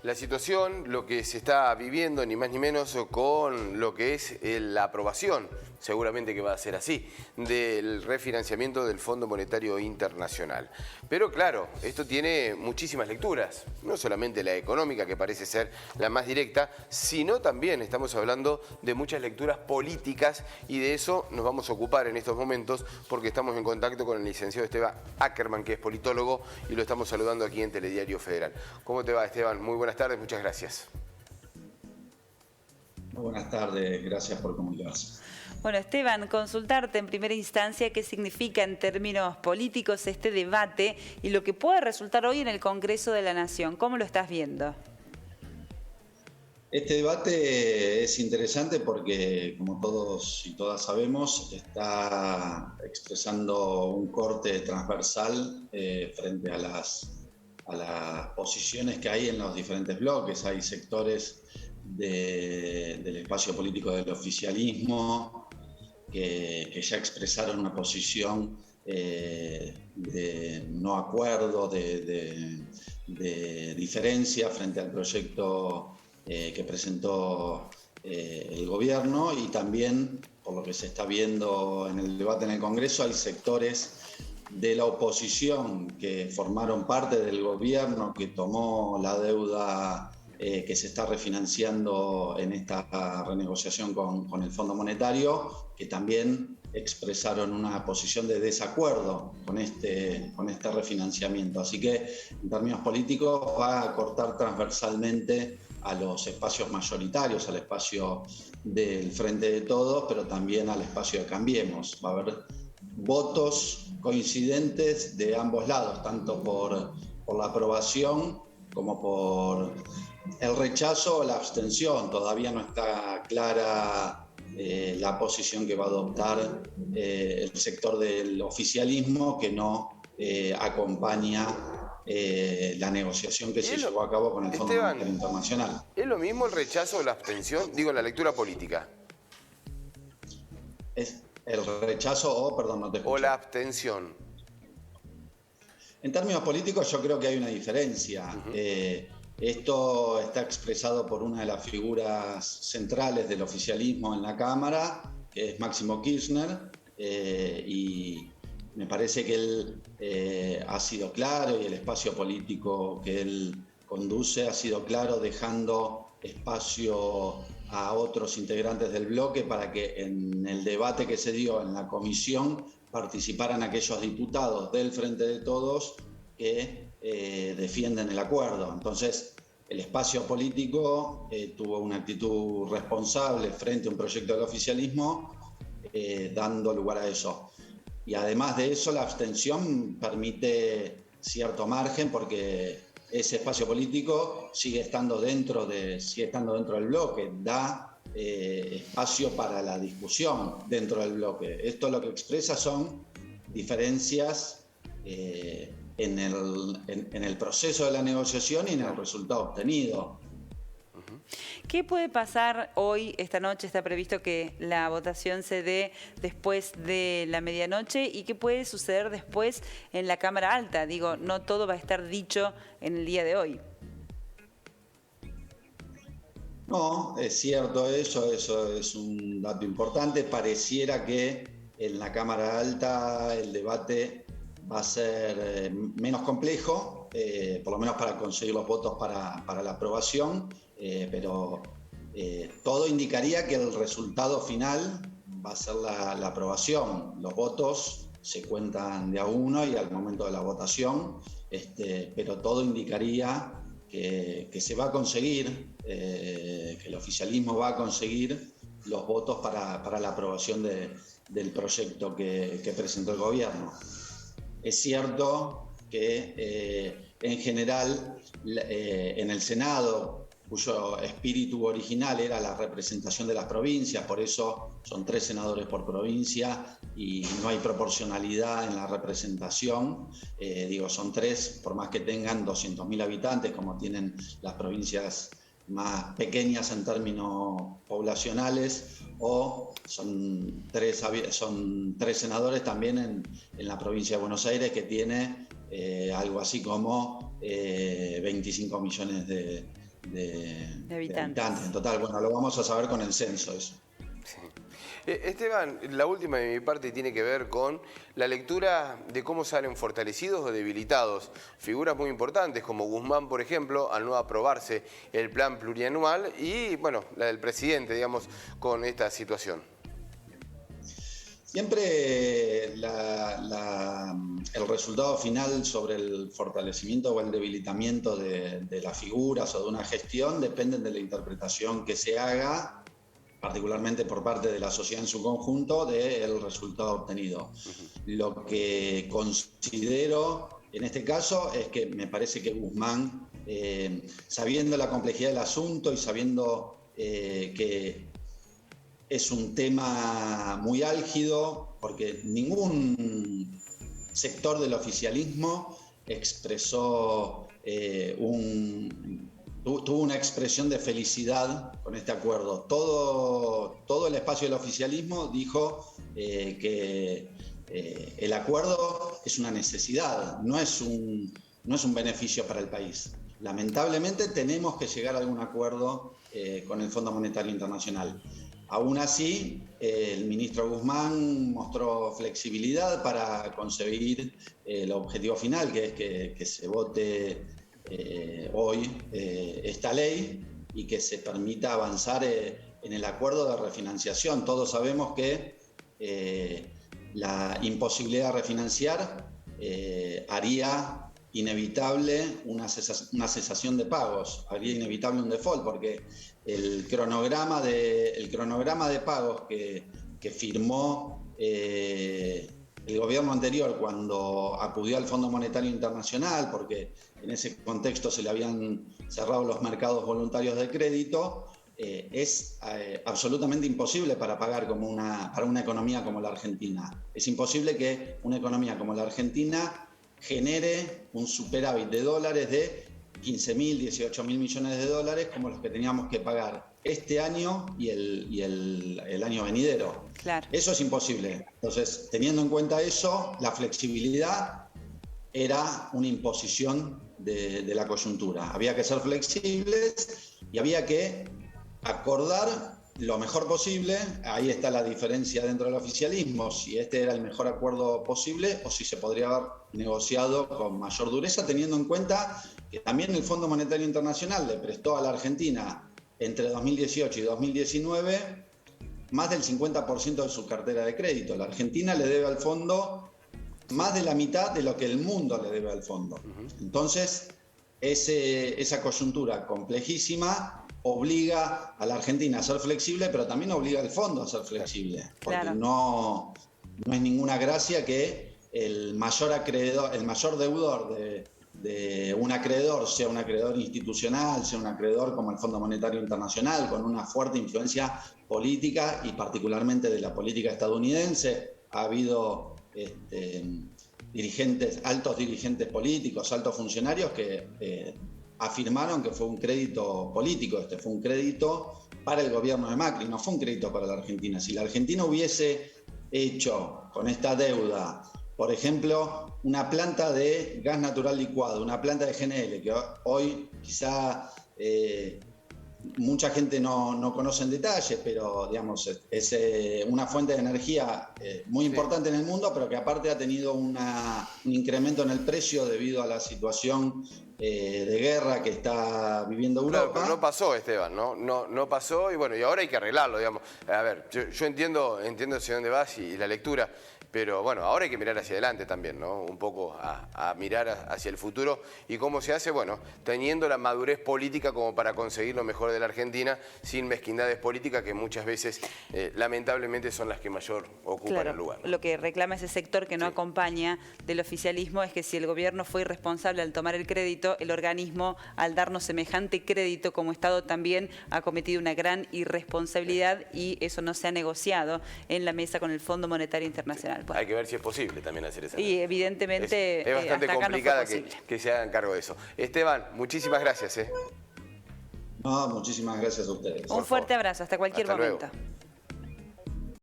la situación, lo que se está viviendo, ni más ni menos, con lo que es la aprobación, seguramente que va a ser así, del refinanciamiento del Fondo Monetario Internacional. Pero claro, esto tiene muchísimas lecturas, no solamente la económica, que parece ser la más directa, sino también estamos hablando de muchas lecturas políticas, y de eso nos vamos a ocupar en estos momentos porque estamos en contacto con el licenciado Esteban Ackerman, que es politólogo, y lo estamos saludando aquí en Telediario Federal. ¿Cómo te va, Esteban? Muy buenas tardes, muchas gracias. Muy buenas tardes, gracias por comunicarse. Bueno, Esteban, consultarte en primera instancia qué significa en términos políticos este debate y lo que puede resultar hoy en el Congreso de la Nación. ¿Cómo lo estás viendo? Este debate es interesante porque, como todos y todas sabemos, está expresando un corte transversal frente a las posiciones que hay en los diferentes bloques. Hay sectores del espacio político del oficialismo que ya expresaron una posición de no acuerdo, de diferencia frente al proyecto que presentó el gobierno, y también, por lo que se está viendo en el debate en el Congreso, hay sectores de la oposición que formaron parte del gobierno, que tomó la deuda que se está refinanciando en esta renegociación con el Fondo Monetario, que también expresaron una posición de desacuerdo con este refinanciamiento. Así que, en términos políticos, va a cortar transversalmente a los espacios mayoritarios, al espacio del Frente de Todos, pero también al espacio de Cambiemos. Va a haber votos coincidentes de ambos lados, tanto por la aprobación como por el rechazo o la abstención. Todavía no está clara la posición que va a adoptar el sector del oficialismo, que no acompaña la negociación que se llevó a cabo con el Fondo Monetario Internacional. ¿Es lo mismo el rechazo o la abstención? Digo, en la lectura política. Es el rechazo o, perdón, no te escucho. O la abstención. En términos políticos yo creo que hay una diferencia. Esto está expresado por una de las figuras centrales del oficialismo en la Cámara, que es Máximo Kirchner, y me parece que él ha sido claro, y el espacio político que él conduce ha sido claro, dejando espacio a otros integrantes del bloque para que en el debate que se dio en la comisión participaran aquellos diputados del Frente de Todos que defienden el acuerdo. Entonces, el espacio político tuvo una actitud responsable frente a un proyecto del oficialismo, dando lugar a eso. Y además de eso, la abstención permite cierto margen, porque ese espacio político sigue estando dentro del bloque, da espacio para la discusión dentro del bloque. Esto lo que expresa son diferencias en el proceso de la negociación y en el resultado obtenido. ¿Qué puede pasar hoy, esta noche? Está previsto que la votación se dé después de la medianoche. ¿Y qué puede suceder después en la Cámara Alta? Digo, no todo va a estar dicho en el día de hoy. No, es cierto eso es un dato importante. Pareciera que en la Cámara Alta el debate va a ser menos complejo, por lo menos para conseguir los votos para la aprobación, pero todo indicaría que el resultado final va a ser la aprobación. Los votos se cuentan de a uno y al momento de la votación, pero todo indicaría que se va a conseguir, que el oficialismo va a conseguir los votos para la aprobación del proyecto que presentó el gobierno. Es cierto que en general en el Senado, cuyo espíritu original era la representación de las provincias, por eso son 3 senadores por provincia y no hay proporcionalidad en la representación. Son 3, por más que tengan 200.000 habitantes, como tienen las provincias más pequeñas en términos poblacionales, o son 3 senadores también en la provincia de Buenos Aires, que tiene algo así como 25 millones de de habitantes. En total, bueno, lo vamos a saber con el censo eso. Sí. Esteban, la última de mi parte tiene que ver con la lectura de cómo salen fortalecidos o debilitados figuras muy importantes como Guzmán, por ejemplo, al no aprobarse el plan plurianual y, bueno, la del presidente, digamos, con esta situación. Siempre el resultado final sobre el fortalecimiento o el debilitamiento de las figuras o de una gestión dependen de la interpretación que se haga, particularmente por parte de la sociedad en su conjunto, del resultado obtenido. Lo que considero en este caso es que me parece que Guzmán, sabiendo la complejidad del asunto y sabiendo que es un tema muy álgido, porque ningún sector del oficialismo expresó tuvo una expresión de felicidad con este acuerdo. Todo el espacio del oficialismo dijo que el acuerdo es una necesidad, no es un beneficio para el país. Lamentablemente tenemos que llegar a algún acuerdo con el Fondo Monetario Internacional. Aún así, el ministro Guzmán mostró flexibilidad para conseguir el objetivo final, que es que se vote hoy esta ley y que se permita avanzar en el acuerdo de refinanciación. Todos sabemos que la imposibilidad de refinanciar haría inevitable una cesación de pagos, haría inevitable un default, porque el cronograma de pagos que firmó el gobierno anterior cuando acudió al Fondo Monetario Internacional, porque en ese contexto se le habían cerrado los mercados voluntarios de crédito, es absolutamente imposible para pagar para una economía como la Argentina. Es imposible que una economía como la Argentina genere un superávit de dólares de 15.000, 18.000 millones de dólares como los que teníamos que pagar este año y el año venidero. Claro. Eso es imposible. Entonces, teniendo en cuenta eso, la flexibilidad era una imposición de la coyuntura. Había que ser flexibles y había que acordar lo mejor posible. Ahí está la diferencia dentro del oficialismo, si este era el mejor acuerdo posible o si se podría haber negociado con mayor dureza, teniendo en cuenta que también el Fondo Monetario Internacional le prestó a la Argentina entre 2018 y 2019 más del 50% de su cartera de crédito. La Argentina le debe al fondo más de la mitad de lo que el mundo le debe al fondo. Entonces, esa coyuntura complejísima obliga a la Argentina a ser flexible, pero también obliga al fondo a ser flexible. Porque claro, no es ninguna gracia que el mayor deudor de un acreedor sea un acreedor institucional, sea un acreedor como el Fondo Monetario Internacional, con una fuerte influencia política y particularmente de la política estadounidense. Ha habido altos dirigentes políticos, altos funcionarios que afirmaron que fue un crédito político, fue un crédito para el gobierno de Macri, no fue un crédito para la Argentina. Si la Argentina hubiese hecho con esta deuda, por ejemplo, una planta de gas natural licuado, una planta de GNL, que hoy quizá mucha gente no conoce en detalle, pero digamos, es una fuente de energía muy importante en el mundo, pero que aparte ha tenido un incremento en el precio debido a la situación de guerra que está viviendo Europa. Claro, pero no pasó, Esteban, no pasó y bueno, y ahora hay que arreglarlo, digamos. A ver, yo entiendo hacia dónde vas y la lectura, pero bueno, ahora hay que mirar hacia adelante también, ¿no? Un poco a mirar hacia el futuro y cómo se hace, bueno, teniendo la madurez política como para conseguir lo mejor de la Argentina, sin mezquindades políticas que muchas veces, lamentablemente, son las que mayor ocupan el lugar, ¿no? Lo que reclama ese sector que no acompaña del oficialismo es que si el gobierno fue irresponsable al tomar el crédito, el organismo, al darnos semejante crédito como Estado, también ha cometido una gran irresponsabilidad y eso no se ha negociado en la mesa con el Fondo Monetario Internacional. Bueno, hay que ver si es posible también hacer esa. Y evidentemente es bastante hasta acá complicada no fue posible. que se hagan cargo de eso. Esteban, muchísimas gracias. No, muchísimas gracias a ustedes. Un fuerte abrazo, hasta cualquier momento. Luego.